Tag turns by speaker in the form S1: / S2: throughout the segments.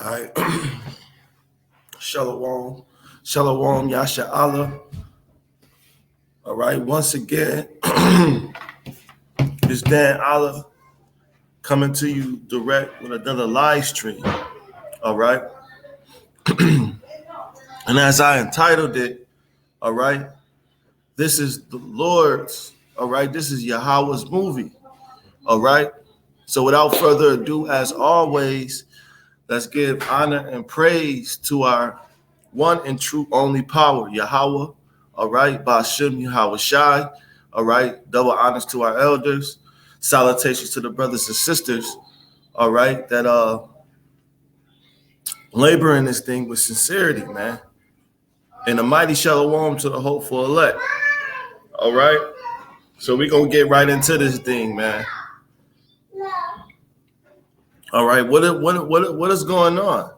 S1: All right. Shalom. Shalom, Yasha Allah. All right. Once again, it's Dan Allah coming to you direct with another live stream. All right. And as I entitled it, all right, this is the Lord's, all right, this is Yahweh's movie. All right. So without further ado, as always, let's give honor and praise to our one and true only power, Yahweh. All right, Ba'ashem Yahweh Shai. All right, double honors to our elders. Salutations to the brothers and sisters. All right, that labor in this thing with sincerity, man. And a mighty shalom to the hopeful elect. All right, so we're gonna get right into this thing, man. All right, what is going on?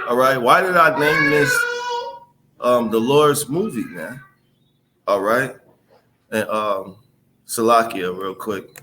S1: All right, why did I name this the Lord's movie, man? All right, and Salakia, real quick.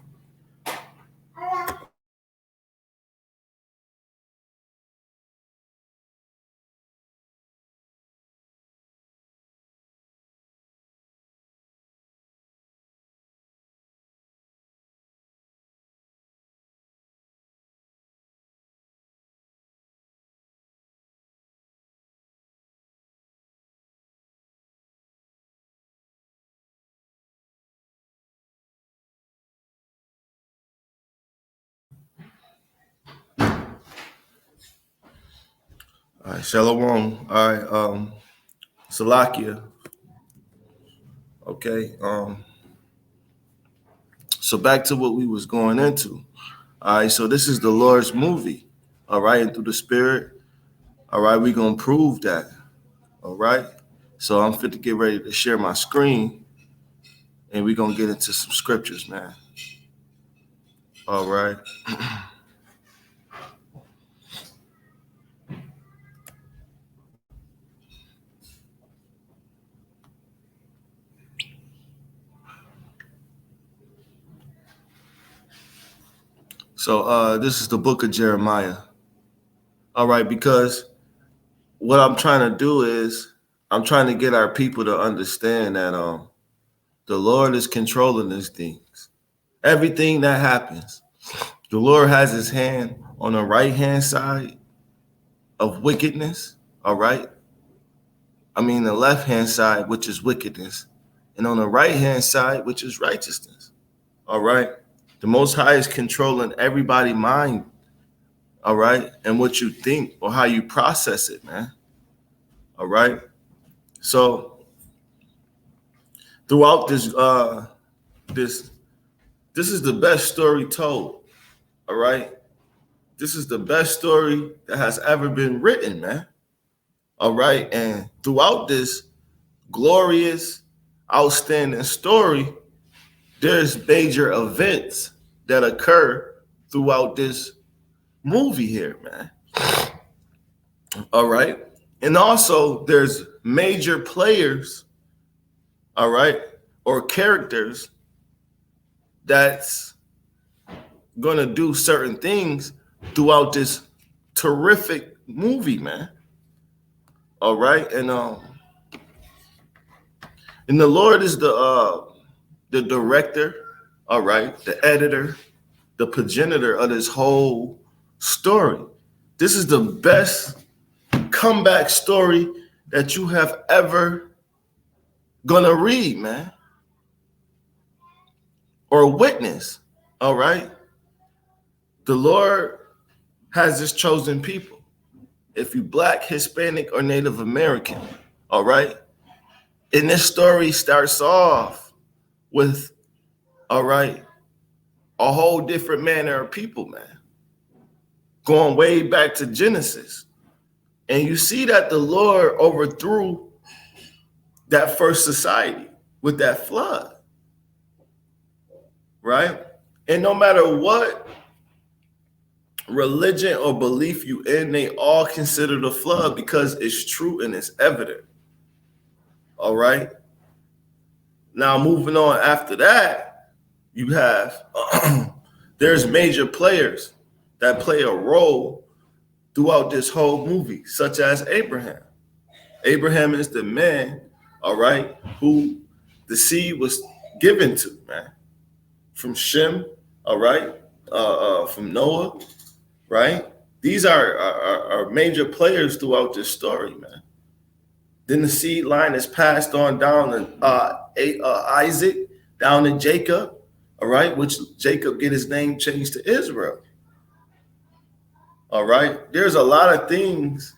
S1: All right, shalom. All right, Salakia. Okay, so back to what we was going into. All right, so this is the Lord's movie. All right, and through the Spirit. All right, we're gonna prove that. All right, so I'm fit to get ready to share my screen, and we're gonna get into some scriptures, man. All right. So this is the book of Jeremiah. All right, because what I'm trying to do is I'm trying to get our people to understand that the Lord is controlling these things. Everything that happens, the Lord has his hand on the right-hand side of wickedness, all right? I mean the left-hand side, which is wickedness, and on the right-hand side, which is righteousness, all right? The Most High is controlling everybody's mind, all right? And what you think or how you process it, man, all right? So throughout this is the best story told, all right? This is the best story that has ever been written, man. All right. And throughout this glorious, outstanding story, there's major events that occur throughout this movie here, man. All right. And also there's major players, all right, or characters that's going to do certain things throughout this terrific movie, man. All right, and the Lord is the director, all right, the editor, the progenitor of this whole story. This is the best comeback story that you have ever gonna read, man, or witness. All right, the Lord has his chosen people. If you Black, Hispanic, or Native American, all right? And this story starts off with, all right, a whole different manner of people, man, going way back to Genesis. And you see that the Lord overthrew that first society with that flood, right? And no matter what religion or belief you in, they all consider the flood because it's true and it's evident. All right. Now moving on after that, you have there's major players that play a role throughout this whole movie, such as Abraham. Abraham is the man, all right, who the seed was given to, man, from Shem, all right, from Noah, right? These are major players throughout this story, man. Then the seed line is passed on down to Isaac, down to Jacob, all right, which Jacob get his name changed to Israel. All right. There's a lot of things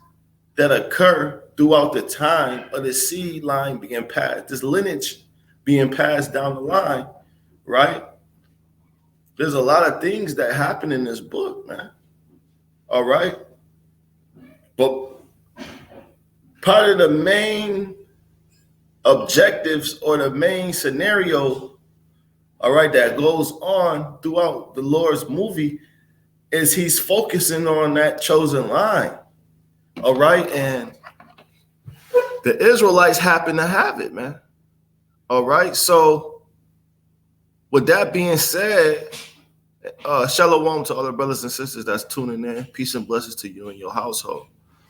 S1: that occur throughout the time of the seed line being passed, this lineage being passed down the line, right? There's a lot of things that happen in this book, man. All right. But part of the main objectives or the main scenario, all right, that goes on throughout the Lord's movie is he's focusing on that chosen line. All right. And the Israelites happen to have it, man. All right. So with that being said, shalom to all the brothers and sisters that's tuning in. Peace and blessings to you and your household.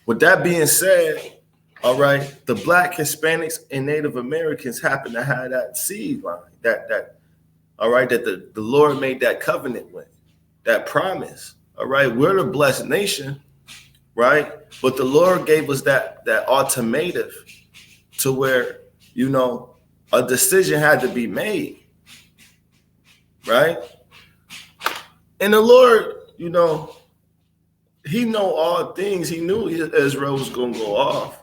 S1: With that being said, all right, the Black, Hispanics, and Native Americans happen to have that seed line, that all right, that the Lord made that covenant with, that promise. All right, we're the blessed nation, right? But the Lord gave us that ultimatum to where, you know, a decision had to be made, right? And the Lord, you know, he know all things. He knew Israel was going to go off,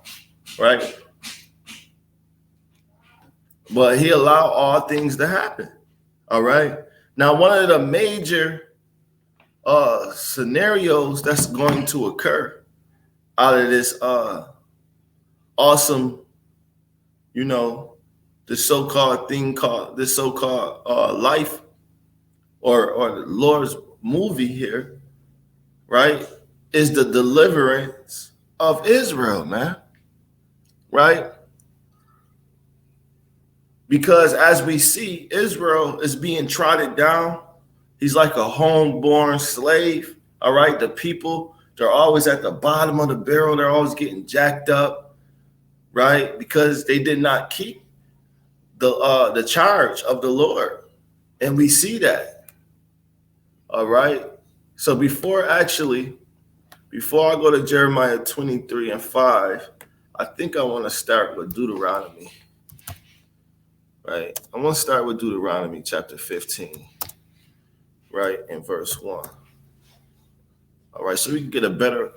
S1: right? But he allowed all things to happen, all right? Now, one of the major scenarios that's going to occur out of this awesome, you know, this so-called life or the Lord's movie here, right, is the deliverance of Israel, man, right? Because as we see, Israel is being trodden down. He's like a homeborn slave, all right? The people, they're always at the bottom of the barrel. They're always getting jacked up, right? Because they did not keep the charge of the Lord. And we see that, all right? So before I go to Jeremiah 23:5, I think I want to start with Deuteronomy, right? I want to start with Deuteronomy chapter 15, right, in verse 1. All right, so we can get a better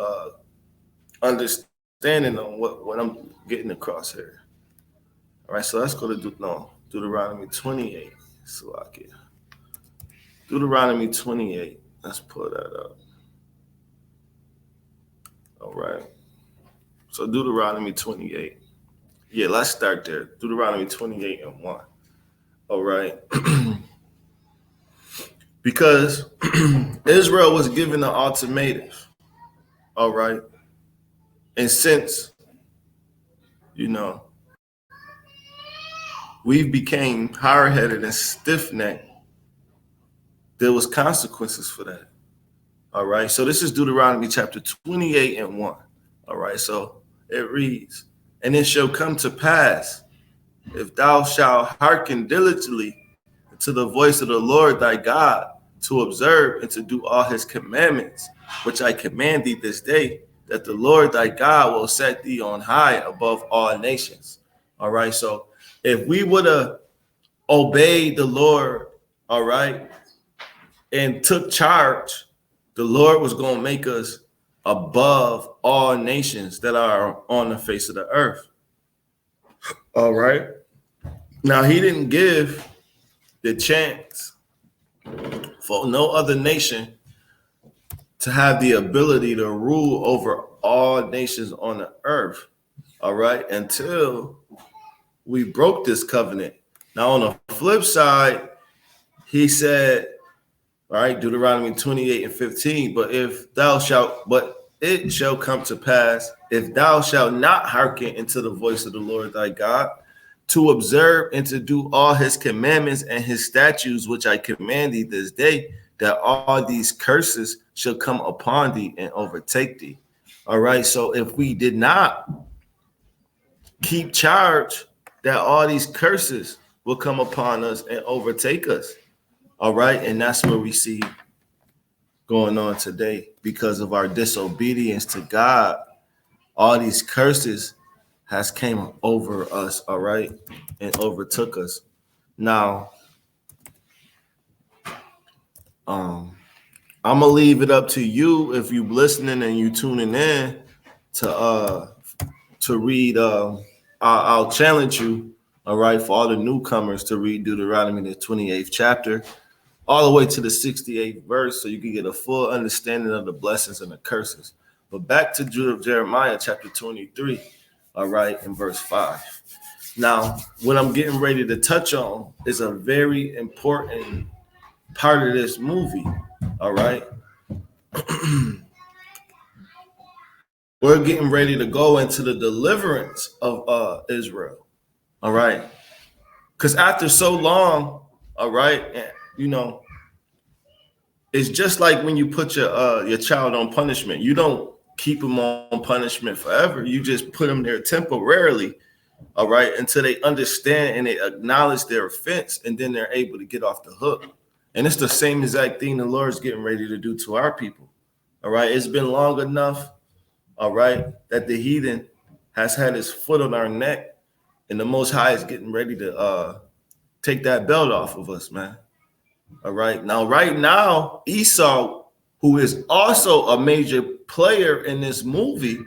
S1: understanding on what I'm getting across here. All right, so let's go to Deuteronomy 28. Deuteronomy 28. Let's pull that up. All right. So Deuteronomy 28. Yeah, let's start there. Deuteronomy 28:1. All right. Because Israel was given an ultimatum. All right. And since, you know, we became hard-headed and stiff-necked, there was consequences for that. All right. So this is Deuteronomy chapter 28:1. All right. So it reads, "And it shall come to pass, if thou shalt hearken diligently to the voice of the Lord thy God, to observe and to do all his commandments, which I command thee this day, that the Lord thy God will set thee on high above all nations." All right. So if we would have obeyed the Lord, all right, and took charge, the Lord was going to make us above all nations that are on the face of the earth. All right. Now, he didn't give the chance for no other nation to have the ability to rule over all nations on the earth. All right. Until we broke this covenant. Now, on the flip side, he said, all right, Deuteronomy 28:15, but it shall come to pass, if thou shalt not hearken unto the voice of the Lord thy God, to observe and to do all his commandments and his statutes, which I command thee this day, that all these curses shall come upon thee and overtake thee. All right. So if we did not keep charge, that all these curses will come upon us and overtake us. All right. And that's what we see going on today because of our disobedience to God. All these curses has came over us, all right, and overtook us. Now, um, I'm gonna leave it up to you if you listening and you tuning in to read. I'll challenge you, all right, for all the newcomers to read Deuteronomy the 28th chapter, all the way to the 68th verse, so you can get a full understanding of the blessings and the curses. But back to Jeremiah chapter 23, all right, in verse 5. Now, what I'm getting ready to touch on is a very important part of this movie. All right. We're getting ready to go into the deliverance of Israel. All right. Because after so long, all right, you know, it's just like when you put your child on punishment. You don't keep them on punishment forever. You just put them there temporarily, all right, until they understand and they acknowledge their offense, and then they're able to get off the hook. And it's the same exact thing the Lord's getting ready to do to our people. All right. It's been long enough, all right, that the heathen has had his foot on our neck, and the Most High is getting ready to take that belt off of us, man. All right. Now, right now, Esau, who is also a major player in this movie,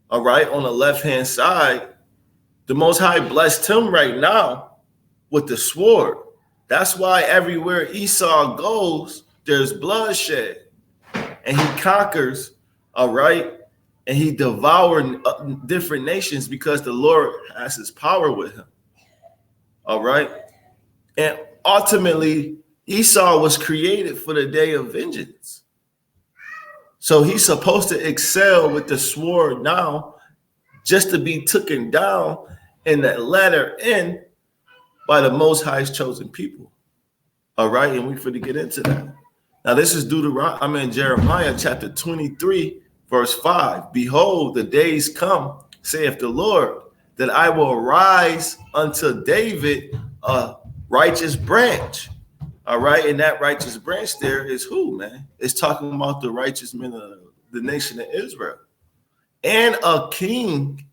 S1: all right, on the left-hand side, the Most High blessed him right now with the sword. That's why everywhere Esau goes, there's bloodshed. And he conquers, all right, and he devoured different nations because the Lord has his power with him. All right. And ultimately, Esau was created for the day of vengeance. So he's supposed to excel with the sword now, just to be taken down in that latter end by the Most High's chosen people. All right. And we finna get into that. Now, this is Jeremiah chapter 23, verse 5. Behold, the days come, saith the Lord, that I will arise unto David a righteous branch. All right. And that righteous branch there is who, man? It's talking about the righteous men of the nation of Israel. And a king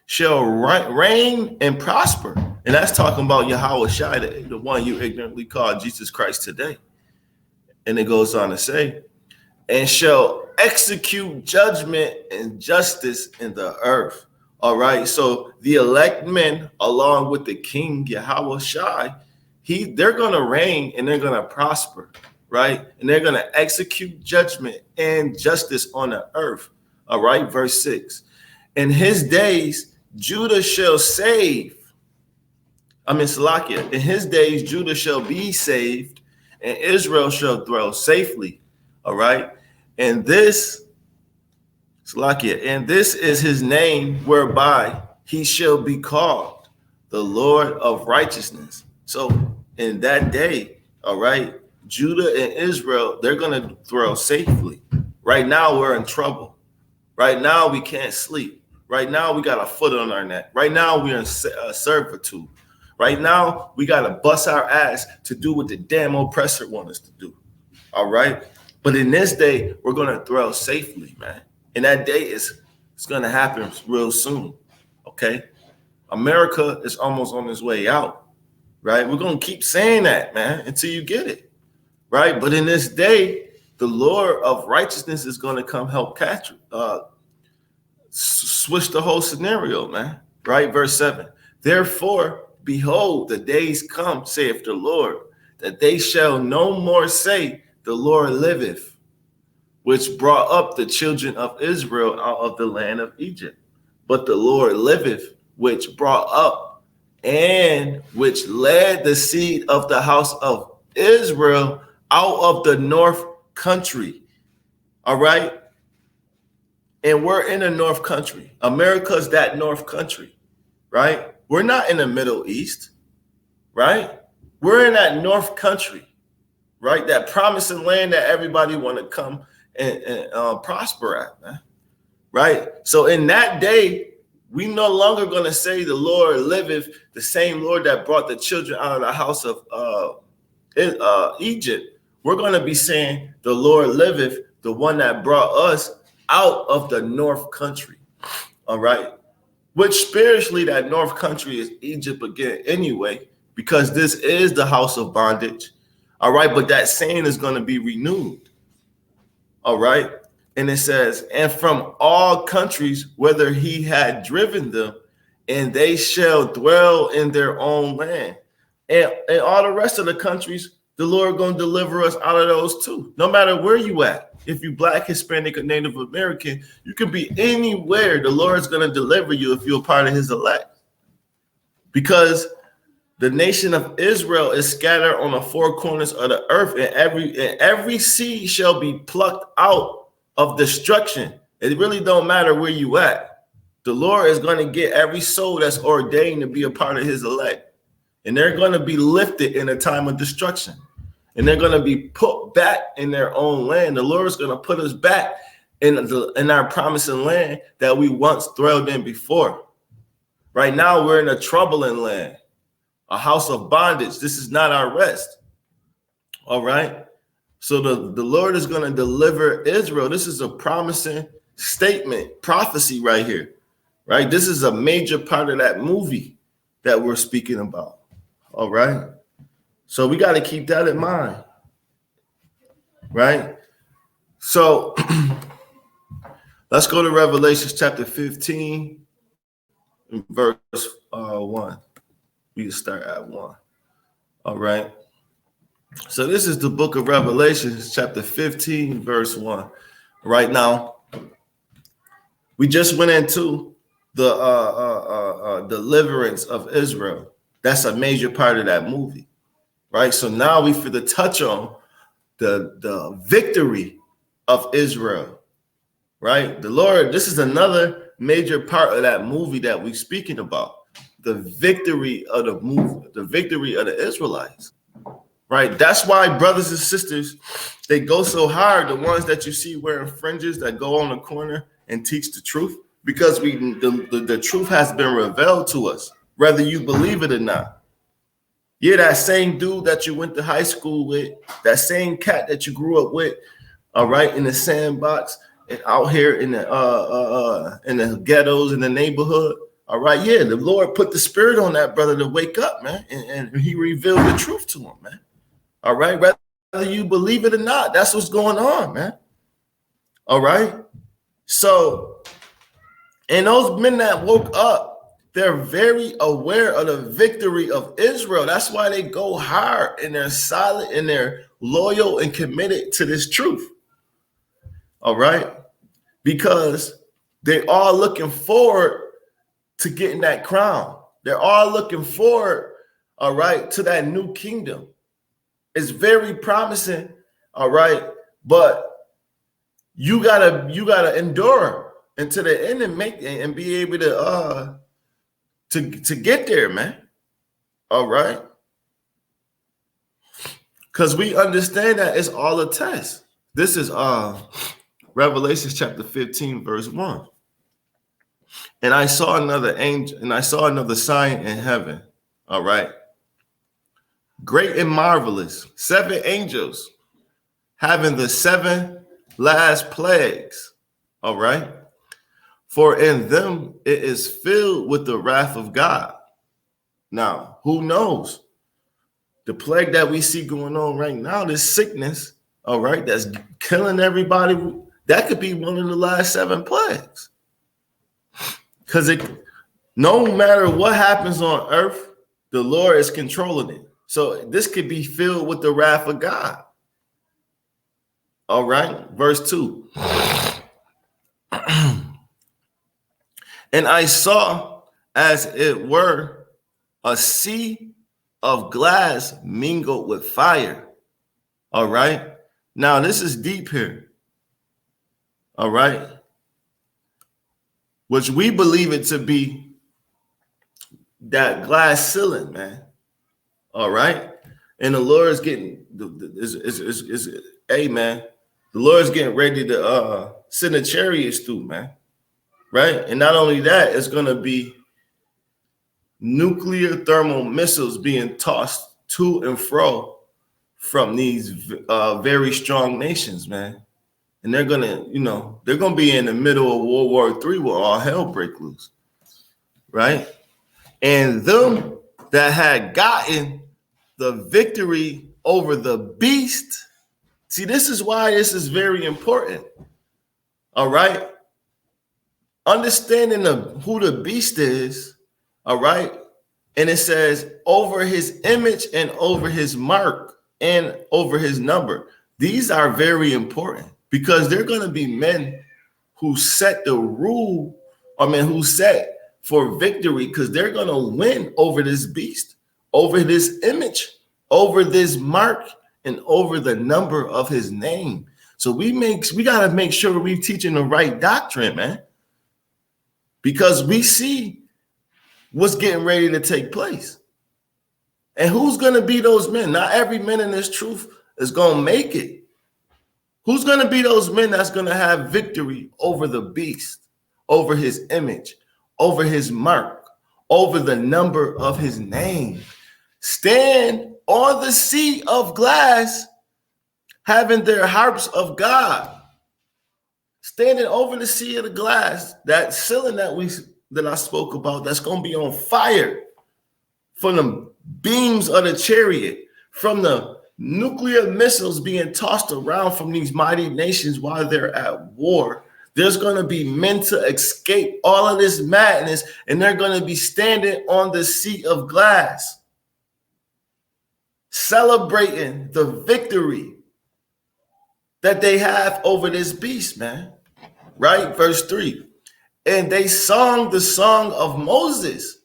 S1: shall reign and prosper. And that's talking about Yahweh Shai, the one you ignorantly call Jesus Christ today. And it goes on to say, and shall execute judgment and justice in the earth. All right. So the elect men, along with the king Yahweh Shai, they're going to reign and they're going to prosper. Right. And they're going to execute judgment and justice on the earth. All right. Verse 6. In his days, Judah shall save. Salakia. In his days, Judah shall be saved, and Israel shall dwell safely. All right. And this, Salakia, and this is his name whereby he shall be called the Lord of righteousness. So in that day, all right, Judah and Israel, they're going to dwell safely. Right now, we're in trouble. Right now, we can't sleep. Right now, we got a foot on our neck. Right now, we're in servitude. Right now, we got to bust our ass to do what the damn oppressor wants us to do. All right. But in this day, we're going to dwell safely, man. And that day it's going to happen real soon. Okay. America is almost on its way out. Right. We're going to keep saying that, man, until you get it. Right. But in this day, the Lord of righteousness is going to come help catch switch the whole scenario, man. Right. Verse 7. Therefore, behold, the days come, saith the Lord, that they shall no more say, the Lord liveth, which brought up the children of Israel out of the land of Egypt. But the Lord liveth, which brought up and which led the seed of the house of Israel out of the north country. All right. And we're in the north country. America's that north country, right? We're not in the Middle East, right? We're in that north country, right? That promising land that everybody want to come and prosper at, man. right? So in that day, we no longer going to say the Lord liveth, the same Lord that brought the children out of the house of Egypt. We're going to be saying the Lord liveth, the one that brought us out of the north country. All right. Which spiritually, that north country is Egypt again anyway, because this is the house of bondage. All right. But that saying is going to be renewed. All right. And it says, and from all countries, whether he had driven them, and they shall dwell in their own land. And all the rest of the countries, the Lord going to deliver us out of those too. No matter where you at. If you Black, Hispanic, or Native American, you can be anywhere. The Lord's going to deliver you if you're a part of his elect. Because the nation of Israel is scattered on the four corners of the earth, and every seed shall be plucked out of destruction. It really don't matter where you at. The Lord is going to get every soul that's ordained to be a part of his elect. And they're going to be lifted in a time of destruction. And they're going to be put back in their own land. The Lord is going to put us back in our promising land that we once dwelled in before. Right now, we're in a troubling land, a house of bondage. This is not our rest. All right. So the Lord is going to deliver Israel. This is a promising statement, prophecy right here. Right. This is a major part of that movie that we're speaking about. All right. So we got to keep that in mind. Right. So let's go to Revelation chapter 15, verse 1. We can start at 1. All right. So this is the book of Revelation, chapter 15, verse 1. Right now, we just went into the deliverance of Israel. That's a major part of that movie, right? So now we feel to touch on the victory of Israel, right? The Lord, this is another major part of that movie that we're speaking about. The victory of the movie, the victory of the Israelites. Right. That's why brothers and sisters, they go so hard. The ones that you see wearing fringes that go on the corner and teach the truth, because the truth has been revealed to us, whether you believe it or not. Yeah, that same dude that you went to high school with, that same cat that you grew up with, all right, in the sandbox and out here in the ghettos in the neighborhood. All right. Yeah, the Lord put the spirit on that brother to wake up, man, and he revealed the truth to him, man. All right, whether you believe it or not, that's what's going on, man. All right. So, and those men that woke up, they're very aware of the victory of Israel. That's why they go hard and they're solid and they're loyal and committed to this truth. All right. Because they are looking forward to getting that crown. They're all looking forward, all right, to that new kingdom. It's very promising, all right, but you gotta endure until the end and be able to get there, man. All right, because we understand that it's all a test. This is Revelation chapter 15, verse 1. And I saw another angel, and I saw another sign in heaven. All right. Great and marvelous, 7 angels having the 7 last plagues. All right. For in them it is filled with the wrath of God. Now, who knows? The plague that we see going on right now, this sickness, all right, that's killing everybody, that could be one of the last 7 plagues. Because no matter what happens on earth, the Lord is controlling it. So this could be filled with the wrath of God. All right, verse 2. And I saw, as it were, a sea of glass mingled with fire. All right. Now, this is deep here. All right. Which we believe it to be that glass ceiling, man. All right. And the Lord is getting, hey, man, the Lord's getting ready to send the chariots through, man. right? And not only that, it's going to be nuclear thermal missiles being tossed to and fro from these very strong nations, man. And they're gonna, they're gonna be in the middle of World War III where all hell break loose, right? And them that had gotten the victory over the beast. See, this is why this is very important. All right. Understanding who the beast is, all right. And it says over his image and over his mark and over his number. These are very important because they're going to be men who set the rule, who set for victory, because they're going to win over this beast, over this image, over this mark, and over the number of his name. So we got to make sure we're teaching the right doctrine, man, because we see what's getting ready to take place. And who's going to be those men? Not every man in this truth is going to make it. Who's going to be those men that's going to have victory over the beast, over his image, over his mark, over the number of his name? Stand on the sea of glass, having their harps of God. Standing over the sea of the glass, that ceiling that I spoke about, that's going to be on fire from the beams of the chariot, from the nuclear missiles being tossed around from these mighty nations while they're at war. There's going to be men to escape all of this madness, and they're going to be standing on the sea of glass, celebrating the victory that they have over this beast, man. Right? Verse 3. And they sung the song of Moses,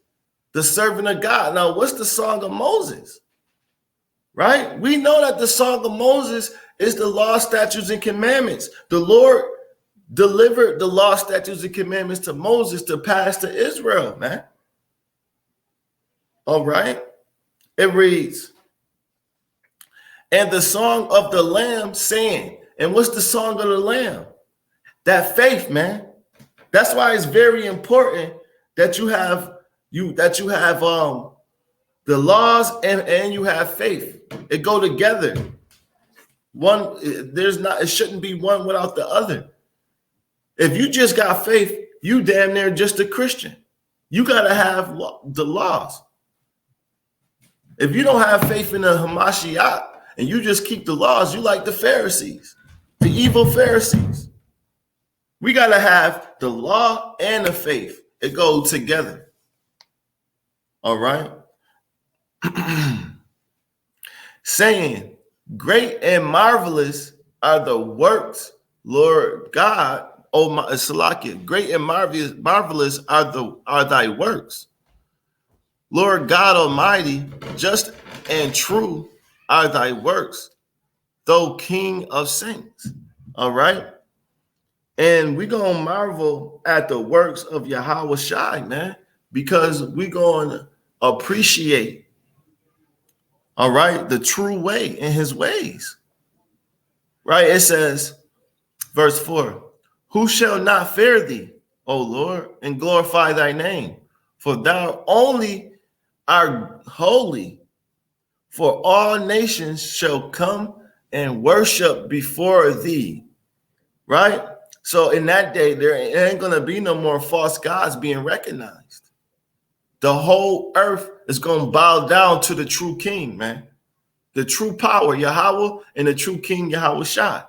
S1: the servant of God. Now, what's the song of Moses? Right? We know that the song of Moses is the law, statutes, and commandments. The Lord delivered the law, statutes, and commandments to Moses to pass to Israel, man. All right. It reads, and the song of the Lamb saying, and what's the song of the Lamb? That faith, man. That's why it's very important that you have the laws and you have faith. It go together. It shouldn't be one without the other. If you just got faith, you damn near just a Christian. You got to have the laws. If you don't have faith in the Hamashiach and you just keep the laws, you like the Pharisees, the evil Pharisees. We got to have the law and the faith. It goes together. All right. Saying, great and marvelous are the works, Lord God, oh my Salakia. Great and marvelous are thy works, Lord God Almighty. Just and true are thy works, though King of saints. All right. And we're going to marvel at the works of Yahweh Shai, man, because we're going to appreciate, all right, the true way in his ways. Right? It says, verse 4, who shall not fear thee, O Lord, and glorify thy name? For thou only art holy, for all nations shall come and worship before thee. Right? So in that day, there ain't going to be no more false gods being recognized. The whole earth is going to bow down to the true king, man. The true power, Yahweh, and the true king, Yahweh Shai.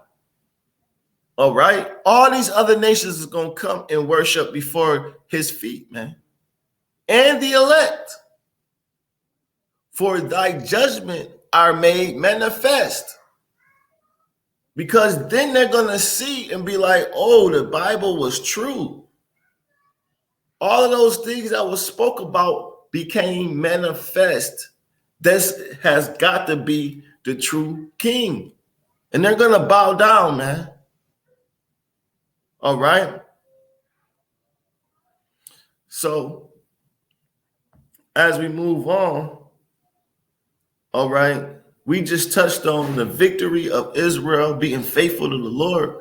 S1: All right? All these other nations is going to come and worship before his feet, man. And the elect. For thy judgment are made manifest. Because then they're going to see and be like, oh, the Bible was true. All of those things that was spoke about became manifest. This has got to be the true king. And they're going to bow down, man. All right. So as we move on, all right, we just touched on the victory of Israel being faithful to the Lord.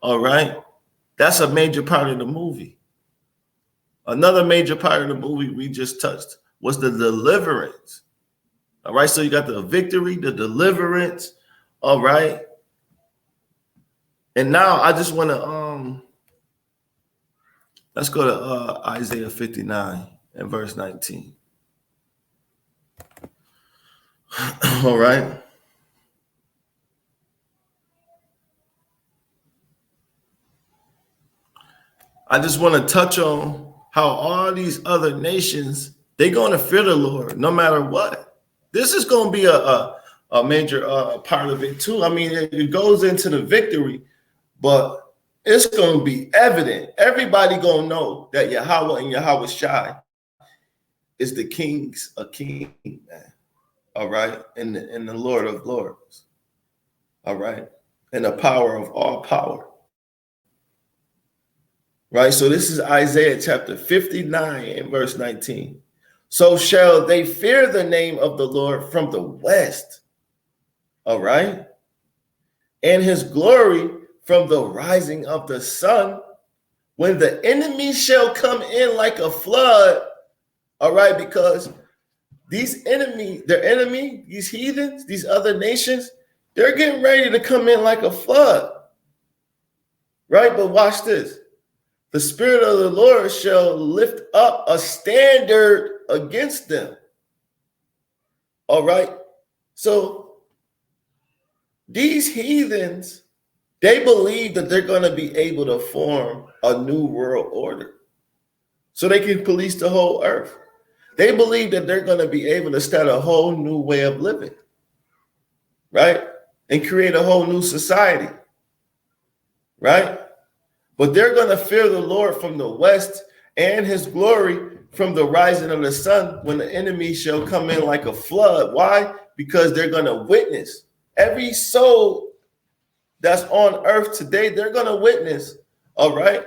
S1: All right. That's a major part of the movie. Another major part of the movie we just touched was the deliverance. All right, so you got the victory, the deliverance. All right. And now I just want to let's go to Isaiah 59 and verse 19. All right. I just want to touch on how all these other nations, they're going to fear the Lord no matter what. This is going to be a major part of it too. I mean, it goes into the victory, but it's going to be evident. Everybody going to know that Yahweh and Yahweh Shai is the king's a king, man. All right. And the Lord of lords. All right. And the power of all power. Right. So this is Isaiah chapter 59 and verse 19. So shall they fear the name of the Lord from the west. All right. And his glory from the rising of the sun, when the enemy shall come in like a flood. All right. Because these these heathens, these other nations, they're getting ready to come in like a flood. Right. But watch this. The Spirit of the Lord shall lift up a standard against them. All right. So these heathens, they believe that they're going to be able to form a new world order so they can police the whole earth. They believe that they're going to be able to start a whole new way of living, right? And create a whole new society, right? But they're going to fear the Lord from the west and his glory from the rising of the sun when the enemy shall come in like a flood. Why? Because they're going to witness. Every soul that's on earth today, they're going to witness, all right,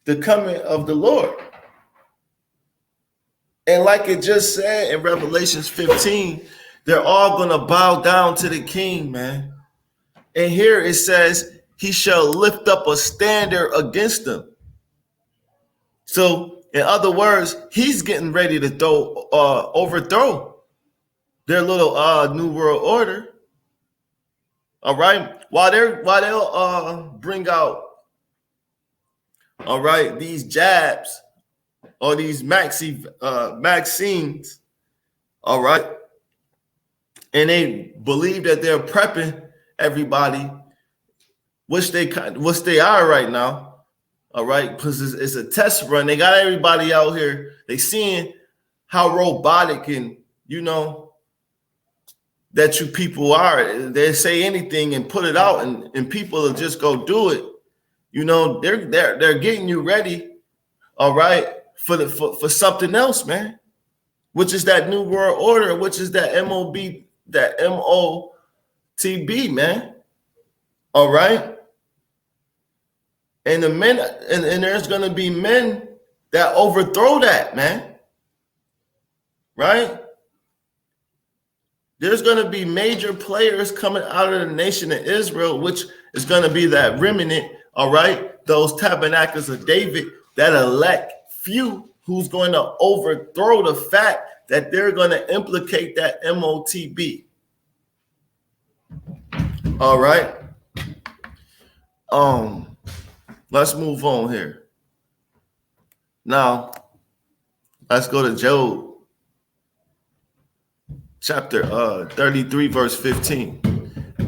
S1: the coming of the Lord. And like it just said in Revelations 15, they're all going to bow down to the king, man. And here it says, he shall lift up a standard against them. So, in other words, he's getting ready to overthrow their little new world order. All right, while they'll bring out, all right, these jabs or these vaccines, all right, and they believe that they're prepping everybody, which they are right now. All right, because it's a test run. They got everybody out here. They seeing how robotic and that you people are. They say anything and put it out, and people will just go do it. They're getting you ready, all right, for something else, man. Which is that new world order, which is that MOTB, man. All right. And the men, and there's going to be men that overthrow that, man. Right? There's going to be major players coming out of the nation of Israel, which is going to be that remnant, all right? Those tabernacles of David, that elect few who's going to overthrow the fact that they're going to implicate that MOTB. All right? Let's move on here. Now, let's go to Job, chapter 33, verse 15.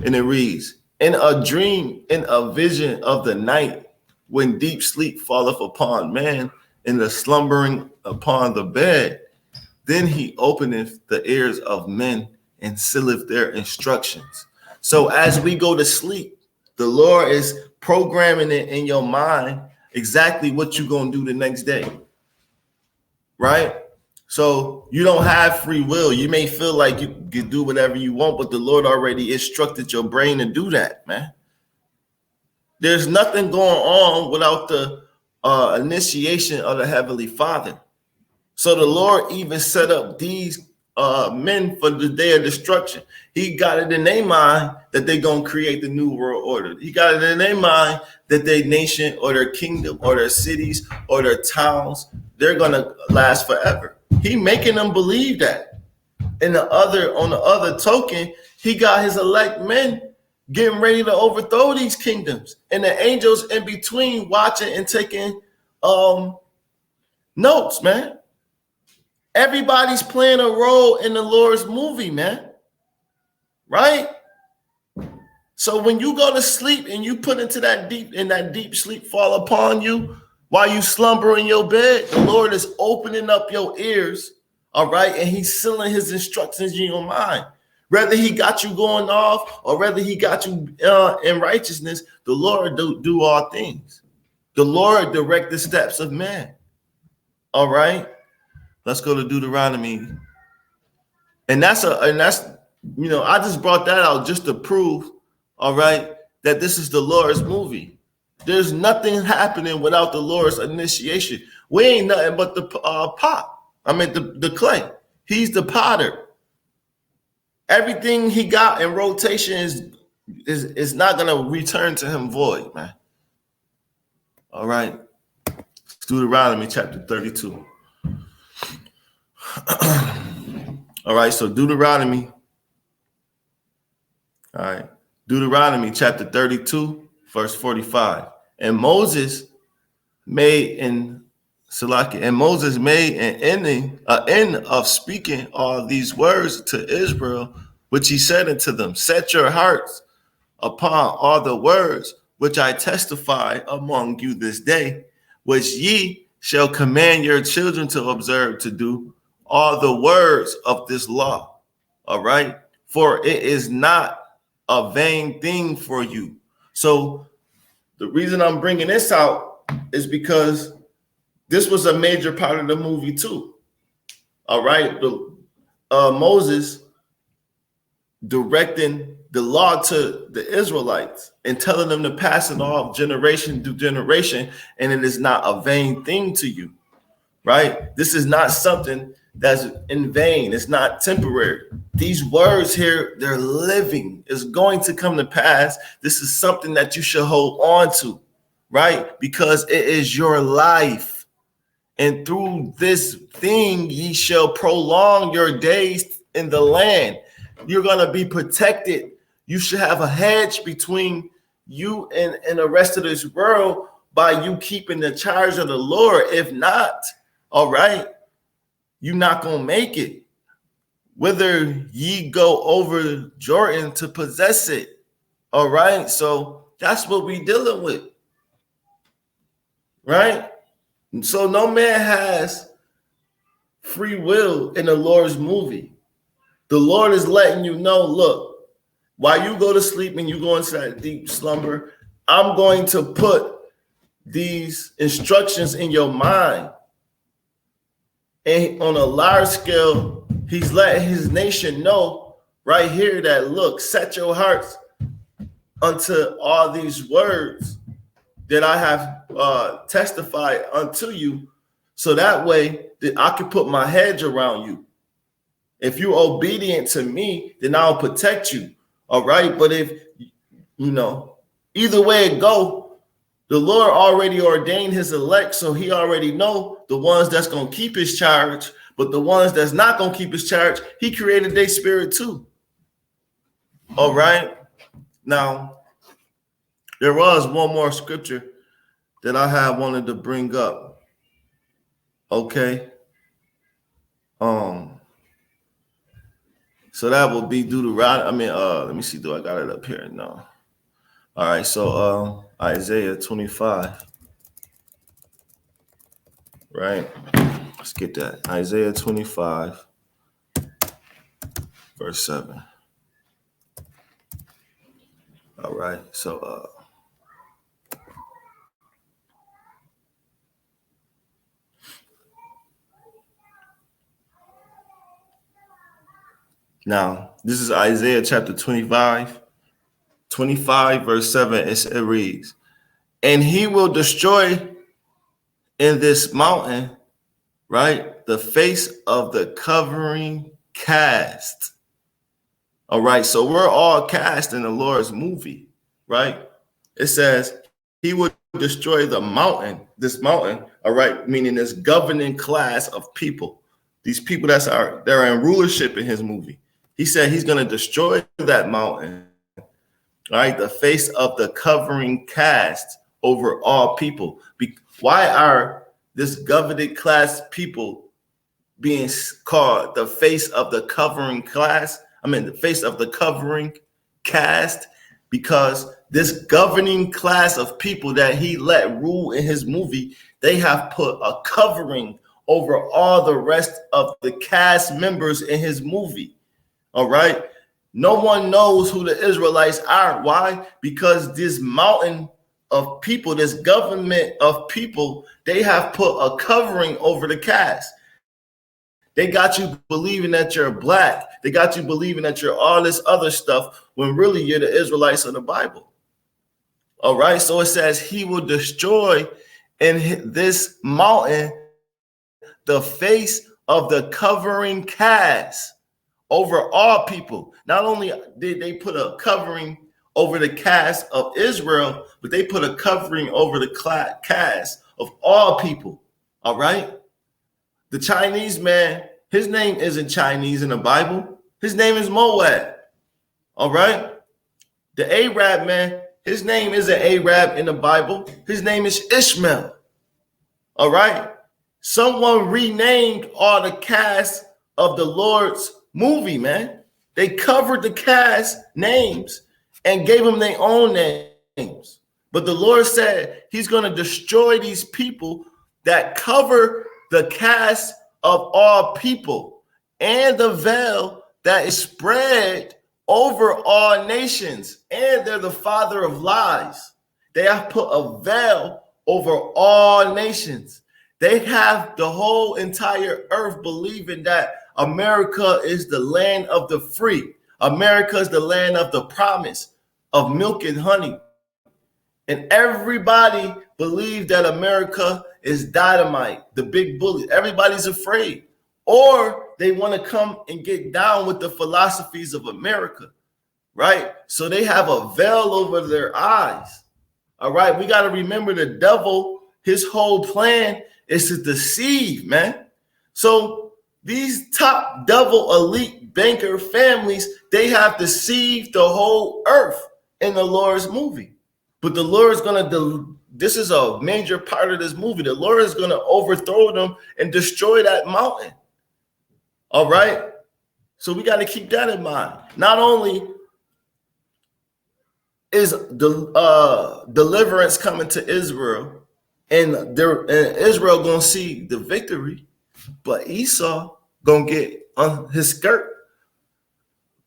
S1: And it reads, in a dream, in a vision of the night, when deep sleep falleth upon man, and the slumbering upon the bed, then he openeth the ears of men and sealeth their instructions. So as we go to sleep, the Lord is programming it in your mind exactly what you're going to do the next day, right? So you don't have free will. You may feel like you can do whatever you want, but the Lord already instructed your brain to do that, man. There's nothing going on without the initiation of the Heavenly Father. So the Lord even set up these men for the day of destruction. He got it in their mind that they're going to create the new world order. He got it in their mind that their nation or their kingdom or their cities or their towns, they're going to last forever. He making them believe that. And on the other token, he got his elect men getting ready to overthrow these kingdoms. And the angels in between watching and taking notes, man. Everybody's playing a role in the Lord's movie, man. Right? So when you go to sleep and you put into that deep sleep fall upon you while you slumber in your bed, the Lord is opening up your ears, all right? And he's sealing his instructions in your mind. Whether he got you going off or whether he got you in righteousness, the Lord do all things. The Lord direct the steps of man. All right? Let's go to Deuteronomy. And that's I just brought that out just to prove, all right, that this is the Lord's movie. There's nothing happening without the Lord's initiation. We ain't nothing but the pot. I mean the clay. He's the potter. Everything he got in rotation is not gonna return to him void, man. All right. Deuteronomy chapter 32. All right, so Deuteronomy. All right. Deuteronomy chapter 32, verse 45. And Moses made an end of speaking all these words to Israel, which he said unto them, set your hearts upon all the words which I testify among you this day, which ye shall command your children to observe to do all the words of this law. All right. For it is not a vain thing for you. So the reason I'm bringing this out is because this was a major part of the movie too. All right. Moses directing the law to the Israelites and telling them to pass it off generation to generation. And it is not a vain thing to you. Right. This is not something that's in vain. It's not temporary. These words here, they're living. It's going to come to pass. This is something that you should hold on to, right? Because it is your life. And through this thing, ye shall prolong your days in the land. You're going to be protected. You should have a hedge between you and the rest of this world by you keeping the charge of the Lord. If not, all right, you're not going to make it. Whether ye go over Jordan to possess it. All right. So that's what we dealing with. Right. So no man has free will in the Lord's movie. The Lord is letting you know, look, while you go to sleep and you go into that deep slumber, I'm going to put these instructions in your mind. And on a large scale, he's letting his nation know right here that, look, set your hearts unto all these words that I have testified unto you. So that way that I can put my hedge around you. If you're obedient to me, then I'll protect you. All right. But if, either way it go, the Lord already ordained his elect, so he already know the ones that's going to keep his charge, but the ones that's not going to keep his charge, he created their spirit too. All right. Now, there was one more scripture that I had wanted to bring up. Okay. So that will be Deuteronomy. Let me see. Do I got it up here? No. All right. So Isaiah 25. Right. Let's get that. Isaiah 25, verse 7. All right. So now this is Isaiah chapter 25, verse 7. It reads, and he will destroy in this mountain, right, the face of the covering cast. All right, so we're all cast in the Lord's movie, right? It says he would destroy the mountain, this mountain, all right, meaning this governing class of people, these people they're in rulership in his movie. He said he's going to destroy that mountain, all right, the face of the covering cast over all people. Why are this governing class people being called the face of the covering class? The face of the covering cast, because this governing class of people that he let rule in his movie, they have put a covering over all the rest of the cast members in his movie. All right. No one knows who the Israelites are. Why? Because this mountain of people, this government of people, they have put a covering over the cast. They got you believing that you're black. They got you believing that you're all this other stuff when really you're the Israelites of the Bible. All right. So it says he will destroy in this mountain the face of the covering cast over all people. Not only did they put a covering over the cast of Israel, but they put a covering over the cast of all people. All right. The Chinese man, his name isn't Chinese in the Bible. His name is Moab. All right. The Arab man, his name isn't Arab in the Bible. His name is Ishmael. All right. Someone renamed all the cast of the Lord's movie, man. They covered the cast names and gave them their own names. But the Lord said he's going to destroy these people that cover the cast of all people and the veil that is spread over all nations. And they're the father of lies. They have put a veil over all nations. They have the whole entire earth believing that America is the land of the free. America is the land of the promise of milk and honey. And everybody believes that America is dynamite, the big bully. Everybody's afraid. Or they want to come and get down with the philosophies of America, right? So they have a veil over their eyes. All right, we got to remember the devil, his whole plan is to deceive, man. So these top devil elite banker families, they have deceived the whole earth in the Lord's movie. But the Lord is going to, this is a major part of this movie. The Lord is going to overthrow them and destroy that mountain. All right. So we got to keep that in mind. Not only is the deliverance coming to Israel, and Israel going to see the victory, but Esau going to get his skirt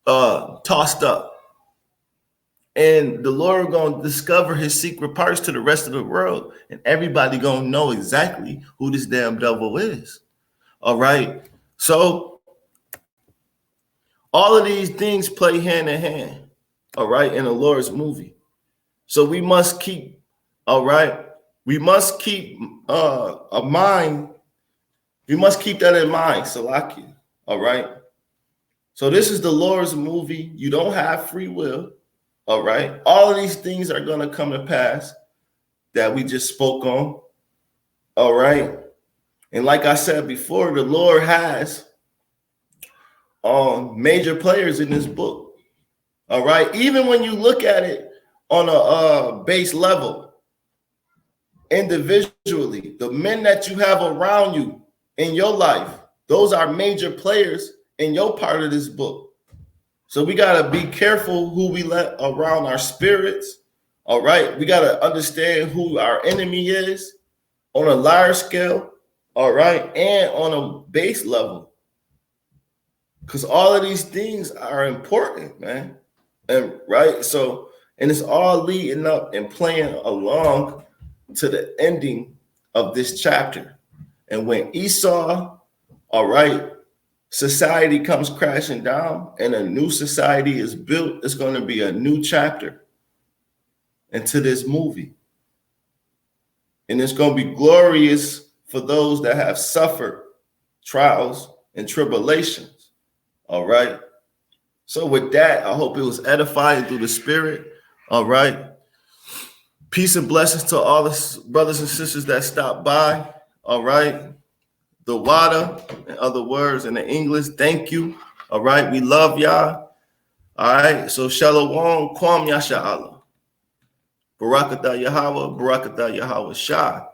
S1: tossed up. And the Lord going to discover his secret parts to the rest of the world. And everybody going to know exactly who this damn devil is. All right. So all of these things play hand in hand. All right. In the Lord's movie. So we must keep, all right. We must keep a mind. We must keep that in mind, Salaki. All right. So this is the Lord's movie. You don't have free will. All right. All of these things are going to come to pass that we just spoke on. All right. And like I said before, the Lord has major players in this book. All right. Even when you look at it on a base level, individually, the men that you have around you in your life, those are major players in your part of this book. So we got to be careful who we let around our spirits. All right. We got to understand who our enemy is on a large scale. All right. And on a base level. Because all of these things are important, man. And right. So, and it's all leading up and playing along to the ending of this chapter. And when Esau, all right, society comes crashing down and a new society is built, it's going to be a new chapter into this movie. And it's going to be glorious for those that have suffered trials and tribulations. All right. So with that, I hope it was edifying through the Spirit. All right. Peace and blessings to all the brothers and sisters that stopped by. All right. The water, in other words, in the English, thank you. All right. We love y'all. All right. So Shalom, Kwam Yasha'Allah. Barakatah Yahweh, Barakatah Yahweh Shah.